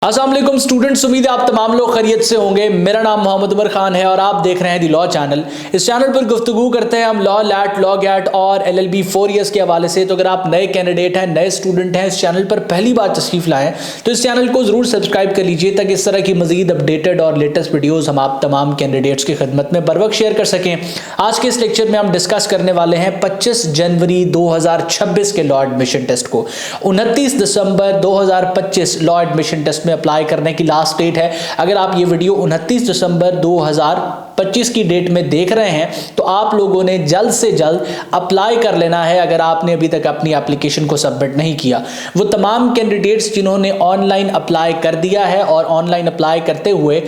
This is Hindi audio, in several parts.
अस्सलाम वालेकुम स्टूडेंट्स, उम्मीद है आप तमाम लोग खैरियत से होंगे। मेरा नाम मोहम्मद उमर खान है और आप देख रहे हैं दी लॉ चैनल। इस चैनल पर गुफ्तगू करते हैं हम लॉ, लैट, लॉ गैट और LLB 4 ईयर्स के हवाले से। तो अगर आप नए कैंडिडेट हैं, नए स्टूडेंट हैं, इस चैनल पर पहली बार तशरीफ लाएँ तो इस चैनल को ज़रूर सब्सक्राइब कर लीजिए ताकि इस तरह की मज़ीद अपडेटेड और लेटेस्ट वीडियोज़ हम आप तमाम कैंडिडेट्स की खिदमत में बर वक्त शेयर कर सकें। आज के इस लेक्चर में हम डिस्कस करने वाले हैं 25 जनवरी 2026 के लॉ एडमिशन टेस्ट को। 29 दिसंबर 2025 लॉ एडमिशन टेस्ट में अप्लाई करने की लास्ट डेट है। अगर आप ये वीडियो 29 दिसंबर 2025 की डेट में देख रहे हैं तो आप लोगों ने जल्द से जल्द अप्लाई कर लेना है। अगर आपने अभी तक अपनी एप्लीकेशन को सबमिट नहीं किया, वो तमाम कैंडिडेट्स जिन्होंने ऑनलाइन अप्लाई कर दिया है और ऑनलाइन अप्लाई करते हुए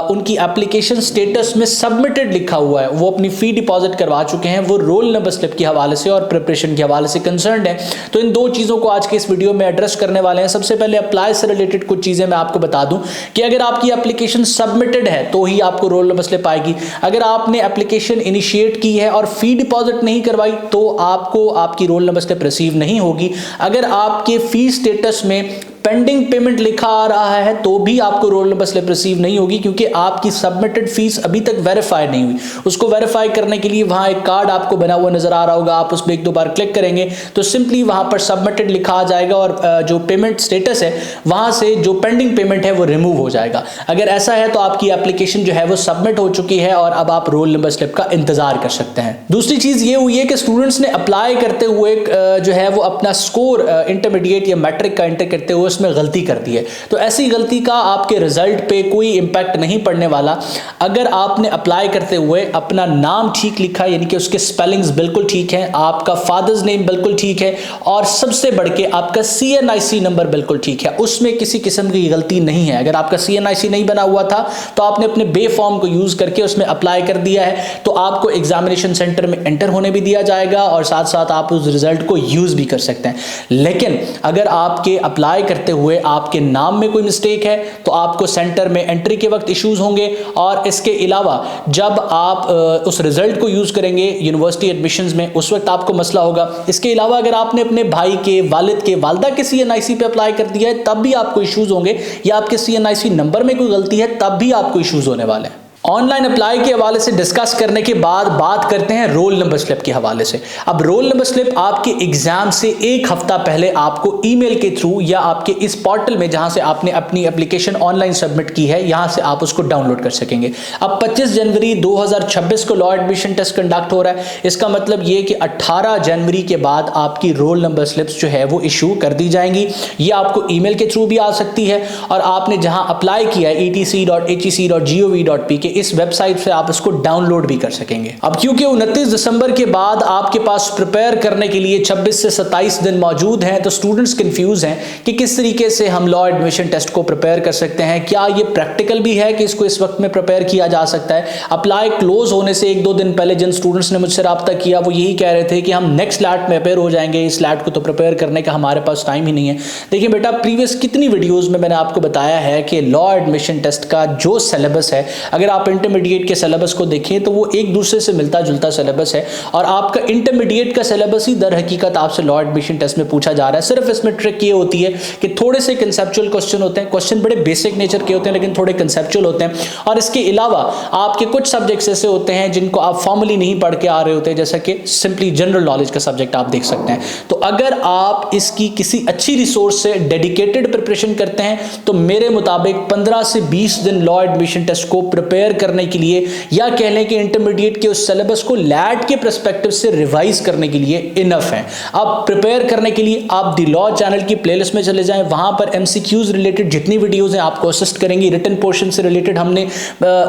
उनकी एप्लीकेशन स्टेटस में सबमिटेड लिखा हुआ है, वो अपनी फी डिपॉजिट करवा चुके हैं, वो रोल नंबर स्लिप के हवाले से और प्रिपरेशन के हवाले से कंसर्न है। तो इन दो चीज़ों को आज के इस वीडियो में एड्रेस करने वाले हैं। सबसे पहले अप्लाई से रिलेटेड कुछ चीज़ें मैं आपको बता दूं कि अगर आपकी एप्लीकेशन सबमिटेड है तो ही आपको रोल नंबर स्लिप आएगी। अगर आपने एप्लीकेशन इनिशिएट की है और फी डिपॉजिट नहीं करवाई तो आपको आपकी रोल नंबर स्लिप रिसीव नहीं होगी। अगर आपके फी स्टेटस में पेंडिंग पेमेंट लिखा आ रहा है तो भी आपको रोल नंबर स्लिप रिसीव नहीं होगी, क्योंकि आपकी सबमिटेड फीस अभी तक वेरीफाई नहीं हुई। उसको वेरीफाई करने के लिए वहां एक कार्ड आपको बना हुआ नजर आ रहा होगा, आप उस पर एक दो बार क्लिक करेंगे तो सिंपली वहां पर सबमिटेड लिखा आ जाएगा और जो पेमेंट स्टेटस है वहां से जो पेंडिंग पेमेंट है वो रिमूव हो जाएगा। अगर ऐसा है तो आपकी एप्लीकेशन जो है वो सबमिट हो चुकी है और अब आप रोल नंबर स्लिप का इंतजार कर सकते हैं। दूसरी चीज ये हुई है कि स्टूडेंट्स ने अप्लाई करते हुए जो है वो अपना स्कोर इंटरमीडिएट या मैट्रिक का एंटर करते हुए उसमें गलती कर दी है। तो ऐसी गलती का आपके रिजल्ट पे कोई इंपैक्ट नहीं पड़ने वाला। अगर आपने अप्लाई करते हुए अपना नाम ठीक लिखा, यानी कि उसके स्पेलिंग्स बिल्कुल ठीक हैं, आपका फादर्स नेम बिल्कुल ठीक है और सबसे बढ़ के आपका CNIC नंबर बिल्कुल ठीक है, उसमें किसी किस्म की गलती नहीं है। अगर आपका CNIC नहीं बना हुआ था तो आपने अपने बे फॉर्म को यूज करके उसमें अप्लाई कर दिया है तो आपको एग्जामिनेशन सेंटर में एंटर होने भी दिया जाएगा और साथ साथ आप उस रिजल्ट को यूज भी कर सकते हैं। लेकिन अगर आपके अप्लाई करते हुए आपके नाम में कोई मिस्टेक है तो आपको सेंटर में एंट्री के वक्त इश्यूज होंगे और इसके अलावा जब आप उस रिजल्ट को यूज करेंगे यूनिवर्सिटी एडमिशंस में उस वक्त आपको मसला होगा। इसके अलावा अगर आपने अपने भाई के, वालिद के, वालदा के CNIC पे अप्लाई कर दिया है तब भी आपको इश्यूज होंगे, या आपके CNIC नंबर में कोई गलती है तब भी आपको इश्यूज होने वाले हैं। ऑनलाइन अप्लाई के हवाले से डिस्कस करने के बाद बात करते हैं रोल नंबर स्लिप के हवाले से। अब रोल नंबर स्लिप आपके एग्जाम से एक हफ्ता पहले आपको ईमेल के थ्रू या आपके इस पोर्टल में जहां से आपने अपनी एप्लीकेशन ऑनलाइन सबमिट की है यहां से आप उसको डाउनलोड कर सकेंगे। अब 25 जनवरी 2026 को लॉ एडमिशन टेस्ट कंडक्ट हो रहा है। इसका मतलब ये कि 18 जनवरी के बाद आपकी रोल नंबर स्लिप्स जो है वो इशू कर दी जाएंगी। ये आपको ईमेल के थ्रू भी आ सकती है और आपने जहां अप्लाई किया है etc.hec.gov.p इस वेबसाइट से आप इसको डाउनलोड भी कर सकेंगे। अब क्योंकि 29 दिसंबर के बाद आपके पास प्रिपेयर करने के लिए 26 से 27 दिन मौजूद हैं तो स्टूडेंट्स कंफ्यूज हैं कि किस तरीके से हम लॉ एडमिशन टेस्ट को प्रिपेयर कर सकते हैं। क्या ये प्रैक्टिकल भी है कि इसको इस वक्त में प्रिपेयर किया जा सकता है? अप्लाई क्लोज होने से एक दो दिन पहले जिन स्टूडेंट्स ने मुझसे रब्ता किया वो यही कह रहे थे कि हम नेक्स्ट लैट में अपेयर हो जाएंगे, इस लैट को तो प्रिपेयर करने का हमारे पास टाइम ही नहीं है। देखिए बेटा, प्रीवियस कितनी वीडियोज में मैंने आपको बताया है कि लॉ एडमिशन टेस्ट का जो सिलेबस है, अगर आप इंटरमीडिएट के सिलेबस को देखें तो वो एक दूसरे से मिलता जुलता सिलेबस है और आपका इंटरमीडिएट का सिलेबस ही दर हकीकत आपसे लॉ एडमिशन टेस्ट में पूछा जा रहा है। सिर्फ इसमें ट्रिक ये होती है कि थोड़े से कंसेप्चुअल क्वेश्चन होते हैं, क्वेश्चन बड़े बेसिक नेचर के होते हैं लेकिन थोड़े कंसेप्चुअल होते हैं और इसके अलावा आपके कुछ सब्जेक्ट्स ऐसे होते हैं जिनको आप फॉर्मली नहीं पढ़ के आ रहे होते, जैसा कि सिंपली जनरल नॉलेज का सब्जेक्ट आप देख सकते हैं। तो अगर आप इसकी किसी अच्छी रिसोर्स से डेडिकेटेड प्रिपरेशन करते हैं तो मेरे मुताबिक 15 से 20 दिन लॉ एडमिशन टेस्ट को प्रिपेयर करने के लिए या कह लें कि इंटरमीडिएट के उस सिलेबस को लैट के पर्सपेक्टिव से रिवाइज करने के लिए इनफ है। अब प्रिपेयर करने के लिए आप दी लॉ चैनल की प्लेलिस्ट में चले जाएं, वहां पर MCQs रिलेटेड जितनी वीडियोस हैं आपको असिस्ट करेंगी। रिटन पोर्शन से रिलेटेड हमने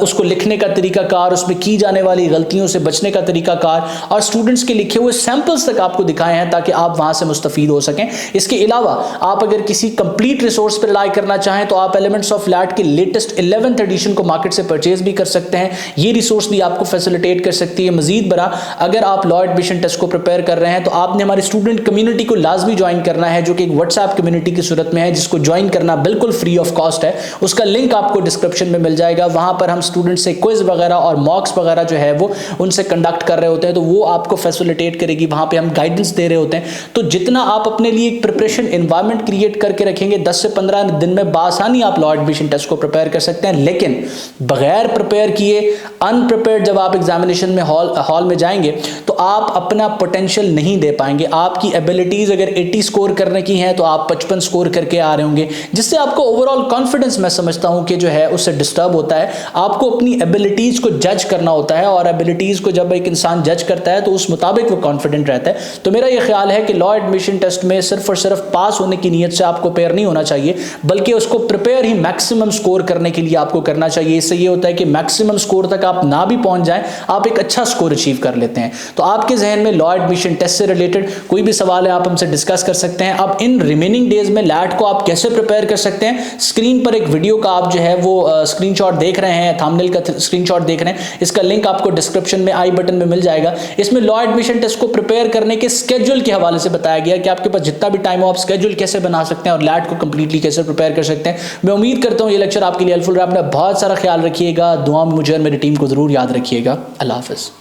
उसको लिखने का तरीकाकार, उसमें की जाने वाली गलतियों से बचने का तरीकाकार और स्टूडेंट्स के लिखे हुए सैंपल्स तक आपको दिखाए हैं ताकि आप वहां से मुस्तफीद हो सकें। इसके अलावा आप अगर किसी कंप्लीट रिसोर्स पर रिलाई करना चाहें तो आप एलिमेंट्स ऑफ लैट के लेटेस्ट 11th एडिशन को मार्केट से परचेज भी कर सकते हैं, ये रिसोर्स भी आपको फैसिलिटेट कर सकती है। मजीद बरा अगर आप लॉ एडमिशन टेस्ट को प्रिपेयर कर रहे हैं तो आपने हमारी स्टूडेंट कम्युनिटी को लाजमी ज्वाइन करना है, जो कि एक व्हाट्सएप कम्युनिटी की सूरत में है, जिसको ज्वाइन करना बिल्कुल फ्री ऑफ कॉस्ट है। उसका लिंक आपको डिस्क्रिप्शन में मिल जाएगा। वहां पर हम स्टूडेंट से क्विज वगैरह और मॉक्स वगैरह जो है वो उनसे कंडक्ट कर रहे होते हैं, तो वो आपको फैसिलिटेट करेगी। वहां पे हम गाइडेंस दे रहे होते हैं। तो जितना आप अपने लिए एक प्रिपरेशन एनवायरनमेंट क्रिएट करके रखेंगे, 10 से 15 दिन में बासानी आप लॉ एडमिशन टेस्ट को प्रिपेयर कर सकते हैं। लेकिन बगैर प्रिपेयर किए, अनप्रिपेयर्ड जब आप एग्जामिनेशन में हॉल में जाएंगे तो आप अपना पोटेंशियल नहीं दे पाएंगे। आपकी एबिलिटीज अगर 80 स्कोर करने की हैं तो आप 55 स्कोर करके आ रहे होंगे, जिससे आपको ओवरऑल कॉन्फिडेंस मैं समझता हूं कि जो है उससे डिस्टर्ब होता है। आपको अपनी एबिलिटीज को जज करना होता है, और एबिलिटीज को जब एक इंसान जज करता है तो उस मुताबिक वो कॉन्फिडेंट रहता है। तो मेरा ये ख्याल है कि लॉ एडमिशन टेस्ट में सिर्फ और सिर्फ पास होने की नीयत से आपको प्रिपेयर नहीं होना चाहिए, बल्कि उसको प्रिपेयर ही मैक्सिमम स्कोर करने के लिए आपको करना चाहिए। इससे ये होता है कि मैक्सिमम स्कोर तक आप ना भी पहुंच जाएं, आप एक अच्छा स्कोर अचीव कर लेते हैं। तो आपके जहन में लॉ एडमिशन टेस्ट से रिलेटेड कोई भी सवाल है, आप हमसे डिस्कस कर सकते हैं। अब इन रिमेनिंग डेज में लैट को आप कैसे प्रिपेयर कर सकते हैं, स्क्रीन पर एक वीडियो का आप जो है वो स्क्रीनशॉट देख रहे हैं, थंबनेल का स्क्रीनशॉट देख रहे हैं। इसका लिंक आपको डिस्क्रिप्शन में आई बटन में मिल जाएगा। इसमें लॉ एडमिशन टेस्ट को प्रिपेयर करने के स्केड्यूल के हवाले से बताया गया कि आपके पास जितना भी टाइम हो आप स्केड्यूल कैसे बना सकते हैं और लैट को कंप्लीटली कैसे प्रिपेयर कर सकते हैं। मैं उम्मीद करता हूं ये लेक्चर आपके लिए हेल्पफुल रहा। अपना बहुत सारा ख्याल रखिएगा, दुआ में मुझे और मेरी टीम को जरूर याद रखिएगा। अल्लाह हाफिज़।